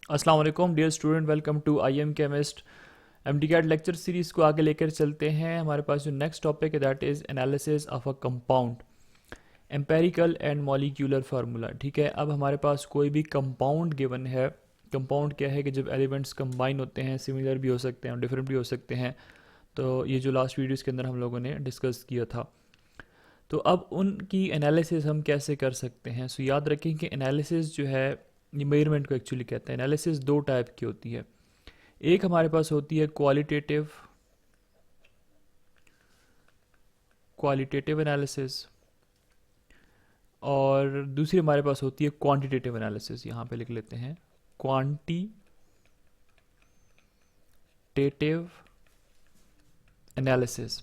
अस्सलाम वालेकुम dear student, welcome to I am chemist MD CAT lecture series को आगे लेकर चलते हैं। हमारे पास जो नेक्स्ट टॉपिक है that is analysis of a compound, empirical and molecular formula. ठीक है, अब हमारे पास कोई भी कंपाउंड गिवन है। कंपाउंड क्या है कि जब एलिमेंट्स कंबाइन होते हैं, सिमिलर भी हो सकते हैं और डिफरेंट भी हो सकते हैं। तो ये जो लास्ट वीडियोस के अंदर हम लोगों ने डिस्कस किया था, तो अब उनकी एनालिसिस हम कैसे कर सकते हैं। सो याद रखें कि एनालिसिस जो है, ये मेजरमेंट को एक्चुअली कहते हैं। एनालिसिस दो टाइप की होती है। एक हमारे पास होती है क्वालिटेटिव क्वालिटेटिव एनालिसिस, और दूसरी हमारे पास होती है क्वांटिटेटिव एनालिसिस। यहाँ पे लिख लेते हैं क्वांटिटेटिव एनालिसिस।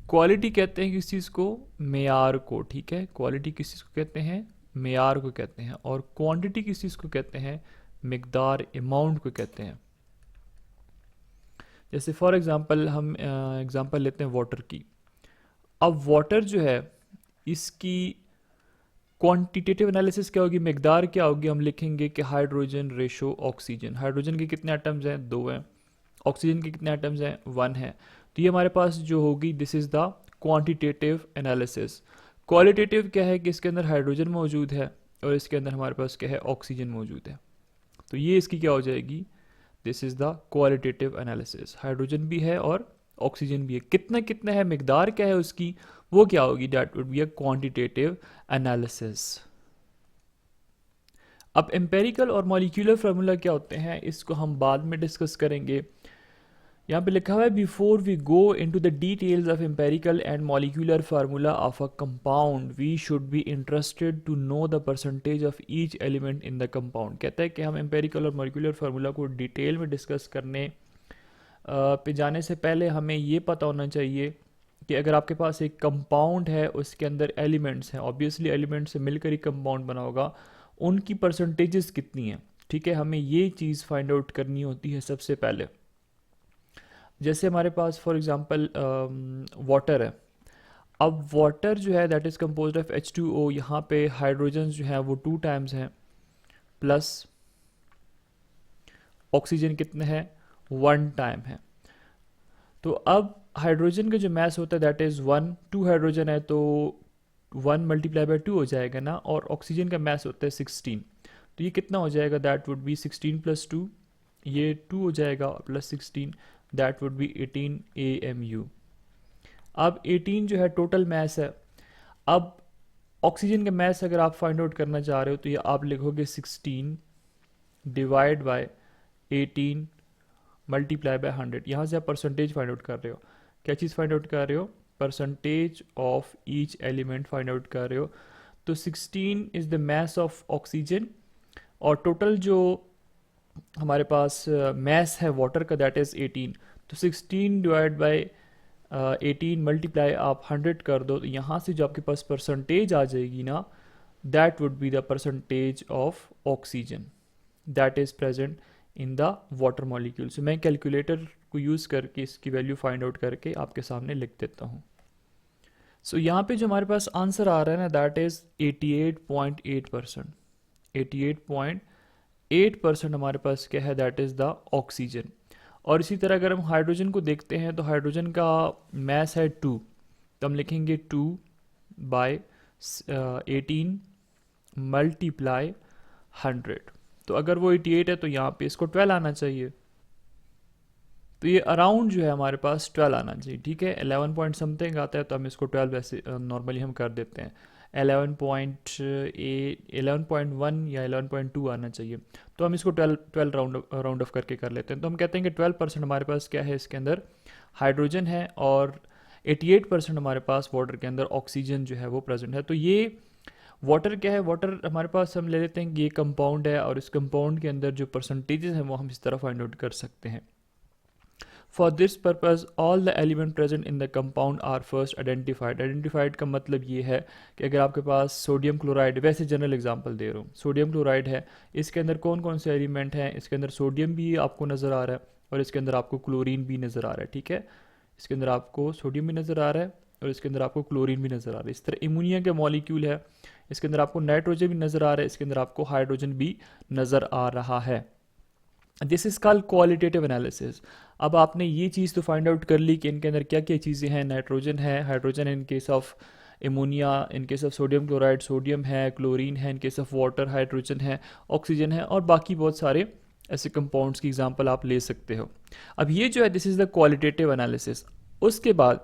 क्वालिटी कहते हैं किस चीज़ को, मेयार को। ठीक है, क्वालिटी किस चीज़ को कहते हैं, मेयार को कहते हैं। और क्वांटिटी किस चीज़ को कहते हैं, मिकदार, अमाउंट को कहते हैं। जैसे फॉर एग्जांपल हम एग्जांपल लेते हैं वाटर की। अब वाटर जो है, इसकी क्वांटिटेटिव एनालिसिस क्या होगी, मिकदार क्या होगी। हम लिखेंगे कि हाइड्रोजन रेशो ऑक्सीजन। हाइड्रोजन के कितने एटम्स हैं, 2 हैं। ऑक्सीजन के कितने एटम्स हैं, 1 है। तो ये हमारे पास जो होगी, this is the quantitative analysis. Qualitative क्या है कि इसके अंदर हाइड्रोजन मौजूद है और इसके अंदर हमारे पास क्या है, ऑक्सीजन मौजूद है। तो ये इसकी क्या हो जाएगी, this is the qualitative analysis. Hydrogen भी है और ऑक्सीजन भी है, कितना कितना है, मिकदार क्या है उसकी, वो क्या होगी, that would be a quantitative analysis. अब एम्पेरिकल और मॉलिक्यूलर फार्मूला क्या होते हैं, इसको हम बाद में डिस्कस करेंगे। यहाँ पे लिखा हुआ है, before we go into the details of empirical and molecular formula of a compound we should be interested to know the percentage of each element in the compound. कहता है कि हम एम्पेरिकल और मॉलिक्यूलर फार्मूला को detail में discuss करने पे जाने से पहले हमें ये पता होना चाहिए कि अगर आपके पास एक कंपाउंड है, उसके अंदर एलिमेंट्स हैं, ऑब्वियसली एलिमेंट से मिलकर ही कंपाउंड बना होगा, उनकी परसेंटेजेस कितनी हैं। ठीक है, हमें ये चीज़ फाइंड आउट करनी होती है सबसे पहले। जैसे हमारे पास फॉर एग्जांपल वाटर है। अब वाटर जो है that is composed of H2O। यहाँ पे हाइड्रोजन जो है वो 2 टाइम्स हैं, प्लस ऑक्सीजन कितने हैं, 1 टाइम है। तो अब हाइड्रोजन का जो मैस होता है दैट इज़ 1, 2 हाइड्रोजन है तो 1 मल्टीप्लाई बाय 2 हो जाएगा ना, और ऑक्सीजन का मैस होता है 16। तो ये कितना हो जाएगा, दैट वुड बी 16 प्लस 2, ये 2 हो जाएगा, plus 16, that would B 18 AMU। अब 18 जो है टोटल मैस है। अब ऑक्सीजन का मैस अगर आप फाइंड आउट करना चाह रहे हो तो ये आप लिखोगे 16 डिवाइड बाय 18 मल्टीप्लाई बाय 100। यहाँ से आप परसेंटेज फाइंड आउट कर रहे हो। क्या चीज़ फाइंड आउट कर रहे हो, percentage of each element find out कर रहे हो। तो 16 is the mass of oxygen, और टोटल जो हमारे पास मैस है वाटर का दैट इज़ 18। तो 16 डिवाइड बाय 18 मल्टीप्लाई आप 100 कर दो, तो यहाँ से जो आपके पास परसेंटेज आ जाएगी ना, that would be the percentage of oxygen that is present in the water molecule. So मैं कैलकुलेटर को यूज़ करके इसकी वैल्यू फाइंड आउट करके आपके सामने लिख देता हूँ। सो यहाँ पे जो हमारे पास आंसर आ रहा है ना, दैट इज़ 88.8%। 88.8% हमारे पास क्या है, दैट इज़ द ऑक्सीजन। और इसी तरह अगर हम हाइड्रोजन को देखते हैं तो हाइड्रोजन का मैस है 2, तो हम लिखेंगे 2 बाय 18 मल्टीप्लाई 100। तो अगर वो 88 है तो यहाँ पे इसको 12 आना चाहिए। तो ये अराउंड जो है हमारे पास 12 आना चाहिए। ठीक है, 11 पॉइंट समथिंग आता है तो हम इसको 12 वैसे नॉर्मली हम कर देते हैं। 11.1 या 11.2 आना चाहिए, तो हम इसको 12 राउंड ऑफ करके कर लेते हैं। तो हम कहते हैं कि 12% हमारे पास क्या है, इसके अंदर हाइड्रोजन है, और 88% हमारे पास वाटर के अंदर ऑक्सीजन जो है वो प्रेजेंट है। तो ये वाटर क्या है, वाटर हमारे पास हम ले लेते हैं कि ये कंपाउंड है, और इस कंपाउंड के अंदर जो परसेंटेजेस हैं वो हम इस तरह फाइंड आउट कर सकते हैं। For this purpose, all the element present in the compound are first identified. Identified का मतलब ये है कि अगर आपके पास सोडियम क्लोराइड, वैसे जनरल एग्जांपल दे रहा हूँ, सोडियम क्लोराइड है, इसके अंदर कौन कौन से एलिमेंट हैं, इसके अंदर सोडियम भी आपको नज़र आ रहा है और इसके अंदर आपको क्लोरीन भी नज़र आ रहा है। ठीक है, इसके अंदर आपको सोडियम भी नज़र आ रहा है और इसके अंदर आपको क्लोरीन भी नज़र आ रहा है। इस तरह अमोनिया का मॉलिक्यूल है, इसके अंदर आपको नाइट्रोजन भी नज़र आ रहा है, इसके अंदर आपको हाइड्रोजन भी नज़र आ रहा है। This is called qualitative analysis. अब आपने ये चीज़ तो फाइंड आउट कर ली कि इनके अंदर क्या क्या चीज़ें हैं, नाइट्रोजन है, hydrogen in case of ammonia, in case of sodium chloride sodium है, क्लोरीन है, in case of water hydrogen है, ऑक्सीजन है, और बाकी बहुत सारे ऐसे कंपाउंड्स की एग्जांपल आप ले सकते हो। अब ये जो है this is the qualitative analysis. उसके बाद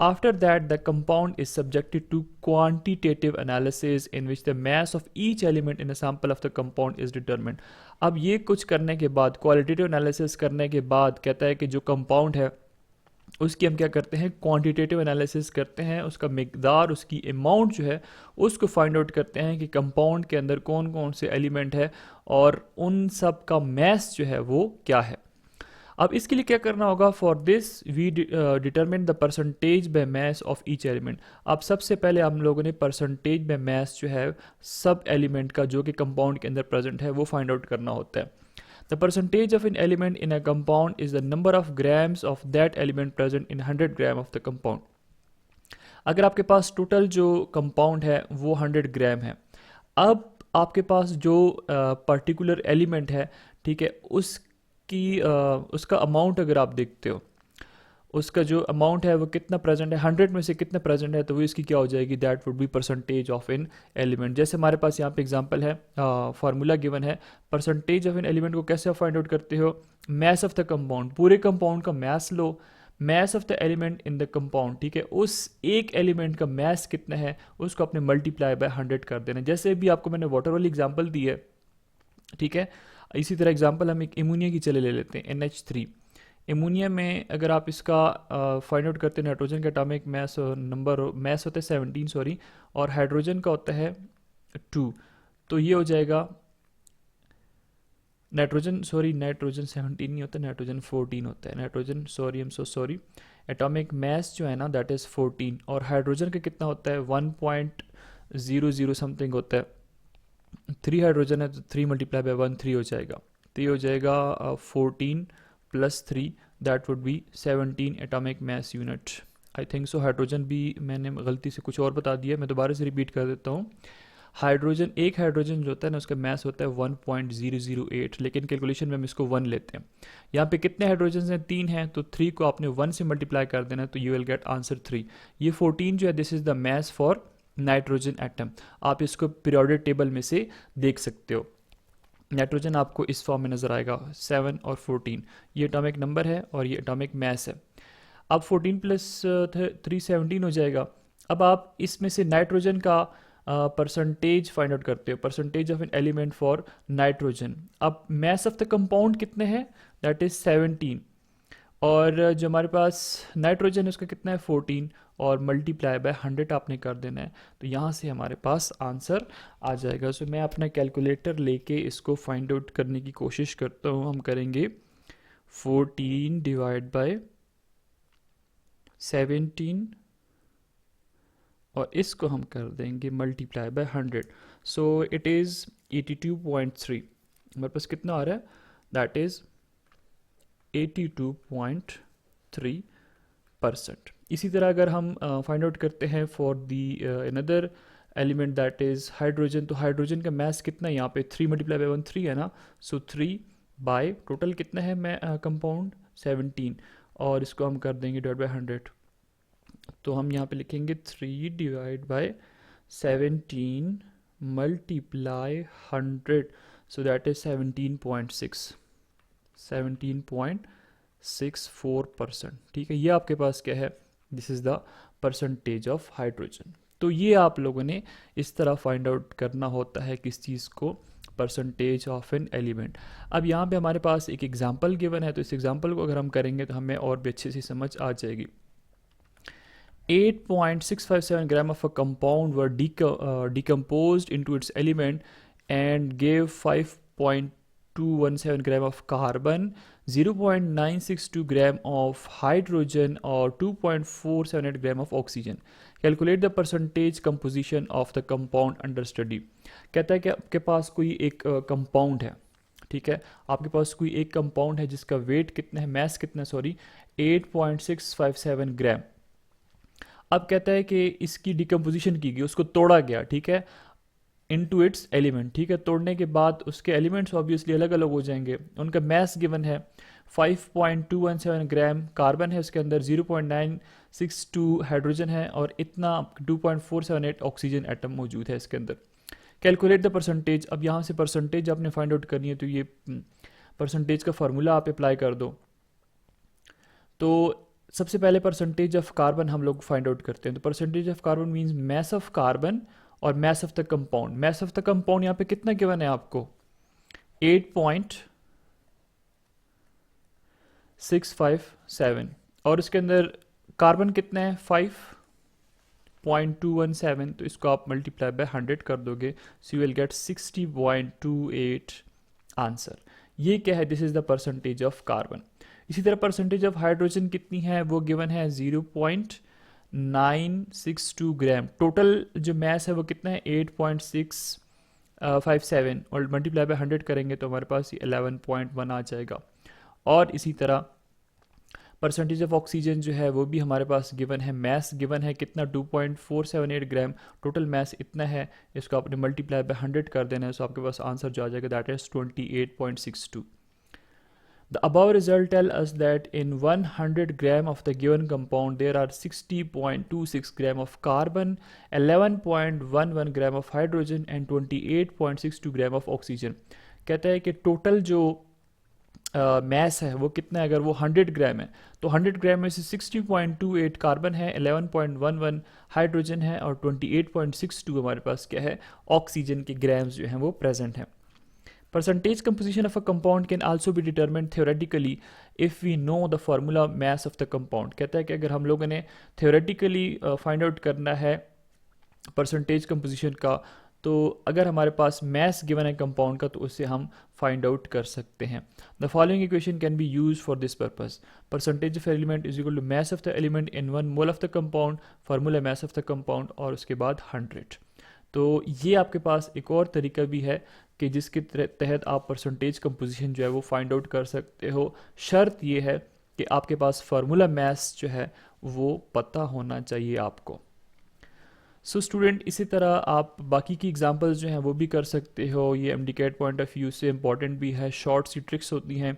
after that the compound is subjected to quantitative analysis in which the mass of each element in a sample of the compound is determined। अब ये कुछ करने के बाद, क्वालिटेटिव एनालिसिस करने के बाद कहता है कि जो कंपाउंड है उसकी हम क्या करते हैं, क्वांटिटेटिव एनालिसिस करते हैं, उसका मिकदार, उसकी अमाउंट जो है उसको फाइंड आउट करते हैं कि कंपाउंड के अंदर कौन कौन से एलिमेंट है और उन सब का मैस जो है वो क्या है। अब इसके लिए क्या करना होगा, for this we determine the percentage by mass of each element. अब सबसे पहले हम लोगों ने परसेंटेज बाय मैस जो है सब एलिमेंट का जो कि कंपाउंड के अंदर प्रेजेंट है वो फाइंड आउट करना होता है। The percentage of an element in a compound is the number of grams of that element present in 100 gram of the compound. अगर आपके पास टोटल जो कंपाउंड है वो 100 ग्राम है, अब आपके पास जो पर्टिकुलर एलिमेंट है, ठीक है, उसका अमाउंट अगर आप देखते हो, उसका जो अमाउंट है वो कितना प्रेजेंट है, 100 में से कितना प्रेजेंट है, तो वो इसकी क्या हो जाएगी, that would be percentage of an element. जैसे हमारे पास यहाँ पे एग्जांपल है, फार्मूला गिवन है, परसेंटेज ऑफ एन एलिमेंट को कैसे आप फाइंड आउट करते हो, मैस ऑफ द कंपाउंड, पूरे कंपाउंड का मैस लो, mass of the element in the compound, ठीक है, उस एक एलिमेंट का मैस कितना है उसको आपने मल्टीप्लाई बाय 100 कर देना। जैसे भी आपको मैंने वाटर वाली एग्जाम्पल दी है, ठीक है, इसी तरह एग्जांपल हम एक एमोनिया की चले ले लेते हैं, NH3। एमोनिया में अगर आप इसका फाइंड आउट करते हैं, नाइट्रोजन का एटॉमिक मैस नंबर मैस होता है 17 सॉरी, और हाइड्रोजन का होता है 2, तो ये हो जाएगा नाइट्रोजन 17 नहीं होता, नाइट्रोजन 14 होता है, nitrogen sorry I am so sorry, atomic mass जो है ना दैट इज़ 14, और हाइड्रोजन का कितना होता है 1.00 समथिंग होता है। 3 हाइड्रोजन है तो 3 मल्टीप्लाई बाय 1 3 हो जाएगा, तो ये हो जाएगा 14 plus 3 that would B 17 atomic mass unit. I think so hydrogen भी मैंने गलती से कुछ और बता दिया, मैं दोबारा से रिपीट कर देता हूँ। हाइड्रोजन, एक हाइड्रोजन जो होता है ना उसका मैस होता है 1.008, लेकिन कैलकुलेशन में हम इसको 1 लेते हैं। यहाँ पे कितने हाइड्रोजन हैं, 3 हैं, तो 3 को आपने 1 से मल्टीप्लाई कर देना, तो यू विल गेट आंसर 3। ये 14 जो है this is the mass for nitrogen atom. आप इसको पीरियोडिक टेबल में से देख सकते हो, नाइट्रोजन आपको इस फॉर्म में नज़र आएगा 7 और 14, ये एटॉमिक नंबर है और ये एटॉमिक मैस है। अब 14 प्लस 3 17 हो जाएगा। अब आप इसमें से नाइट्रोजन का परसेंटेज फाइंड आउट करते हो, percentage of an element for nitrogen. अब मैस ऑफ द कंपाउंड कितने हैं, दैट इज़ 17, और जो हमारे पास नाइट्रोजन है उसका कितना है 14, और मल्टीप्लाई बाय 100 आपने कर देना है, तो यहाँ से हमारे पास आंसर आ जाएगा। सो मैं अपना कैलकुलेटर लेके इसको फाइंड आउट करने की कोशिश करता हूँ। हम करेंगे 14 डिवाइड बाय 17 और इसको हम कर देंगे multiply by 100, so it is 82.3। हमारे पास कितना आ रहा है, दैट इज़ 82.3%। इसी तरह अगर हम फाइंड आउट करते हैं for the another element that is hydrogen, तो हाइड्रोजन का मैस कितना है यहाँ पे 3 मल्टीप्लाई बाय 1 3 है ना, सो 3 बाय टोटल कितना है मैं कंपाउंड 17, और इसको हम कर देंगे डिवाइड बाय 100, तो हम यहाँ पे लिखेंगे 3 divide by 17 multiply 100, so that is 17.64%। ठीक है, ये आपके पास क्या है, this is the percentage of hydrogen. तो ये आप लोगों ने इस तरह फाइंड आउट करना होता है किस चीज़ को, परसेंटेज ऑफ एन एलिमेंट। अब यहाँ पे हमारे पास एक एग्जांपल गिवन है, तो इस एग्जांपल को अगर हम करेंगे तो हमें और भी अच्छे से समझ आ जाएगी। 8.657 gram of a compound were decomposed into its element and gave 5.217 gram of carbon, 0.962 gram of hydrogen और 2.478 gram of oxygen. Calculate the percentage composition of the compound under study. कहता है कि आपके पास कोई एक कंपाउंड है, ठीक है, आपके पास कोई एक कंपाउंड है जिसका वेट कितना है, मैस कितना, सॉरी 8.657 ग्राम। अब कहता है कि इसकी डिकम्पोजिशन की गई, उसको तोड़ा गया, ठीक है, इनटू इट्स एलिमेंट, ठीक है। तोड़ने के बाद उसके एलिमेंट्स ऑब्वियसली अलग अलग हो जाएंगे। उनका मैस गिवन है 5.217 ग्राम कार्बन है, उसके अंदर 0.962 हाइड्रोजन है और इतना 2.478 ऑक्सीजन एटम मौजूद है इसके अंदर। Calculate the percentage. अब यहाँ से परसेंटेज आपने फाइंड आउट करनी है, तो ये परसेंटेज का फार्मूला आप अप्लाई कर दो। तो सबसे पहले परसेंटेज ऑफ कार्बन हम लोग फाइंड आउट करते हैं। तो percentage of carbon means mass of carbon और mass of the compound. Mass of the compound यहाँ पे कितना गिवन है आपको, 8.657 और उसके अंदर कार्बन कितना है 5.217, तो इसको आप मल्टीप्लाई बाय 100 कर दोगे, so you will get 60.28 answer. ये क्या है, this is the percentage of carbon. इसी तरह परसेंटेज ऑफ हाइड्रोजन कितनी है, वो गिवन है 0.962 ग्राम। टोटल जो मैस है वो कितना है 8.657 और मल्टीप्लाई बाय 100 करेंगे तो हमारे पास 11.1 आ जाएगा। और इसी तरह परसेंटेज ऑफ ऑक्सीजन जो है वो भी हमारे पास गिवन है, मैस गिवन है कितना 2.478 ग्राम, टोटल मैस इतना है, इसको आपने मल्टीप्लाई बाय 100 कर देना है, सो आपके पास आंसर जो आ जाएगा that is 28.62। The above result tell us that in 100 gram of the given compound there are 60.26 gram of carbon, 11.11 gram of hydrogen and 28.62 gram of oxygen। कहता है कि टोटल जो मैस है वो कितना है, अगर वो 100 ग्राम है तो 100 ग्राम में से 60.28 कार्बन है, 11.11 हाइड्रोजन है और 28.62 हमारे पास क्या है, ऑक्सीजन के ग्राम्स जो हैं वो प्रेजेंट हैं। Percentage composition of a compound can also be determined theoretically if we know the formula mass of the compound। कहता है कि अगर हम लोगों ने theoretically find out करना है percentage composition का, तो अगर हमारे पास mass given है compound का तो उससे हम find out कर सकते हैं। The following equation can be used for this purpose। Percentage of element is equal to mass of the element in 1 mole of the compound, formula mass of the compound और उसके बाद 100। तो ये आपके पास एक और तरीका भी है कि जिसके तहत आप परसेंटेज कंपोजिशन जो है वो फाइंड आउट कर सकते हो। शर्त ये है कि आपके पास फार्मूला मैथ्स जो है वो पता होना चाहिए आपको। सो स्टूडेंट, इसी तरह आप बाकी की एग्जांपल्स जो हैं वो भी कर सकते हो। ये एमडीकेट पॉइंट ऑफ व्यू से इम्पॉर्टेंट भी है। शॉर्ट सी ट्रिक्स होती हैं,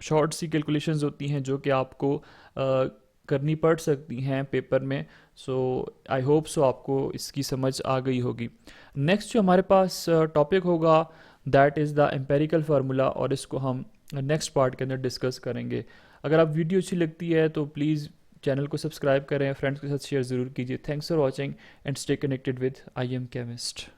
शॉर्ट सी कैलकुलेशंस होती हैं जो कि आपको करनी पड़ सकती हैं पेपर में। सो आई होप सो आपको इसकी समझ आ गई होगी। नेक्स्ट जो हमारे पास टॉपिक होगा that is the empirical formula और इसको हम नेक्स्ट पार्ट के अंदर डिस्कस करेंगे। अगर आप वीडियो अच्छी लगती है तो प्लीज़ चैनल को सब्सक्राइब करें, फ्रेंड्स के साथ शेयर ज़रूर कीजिए। Thanks for watching and stay connected with I am chemist.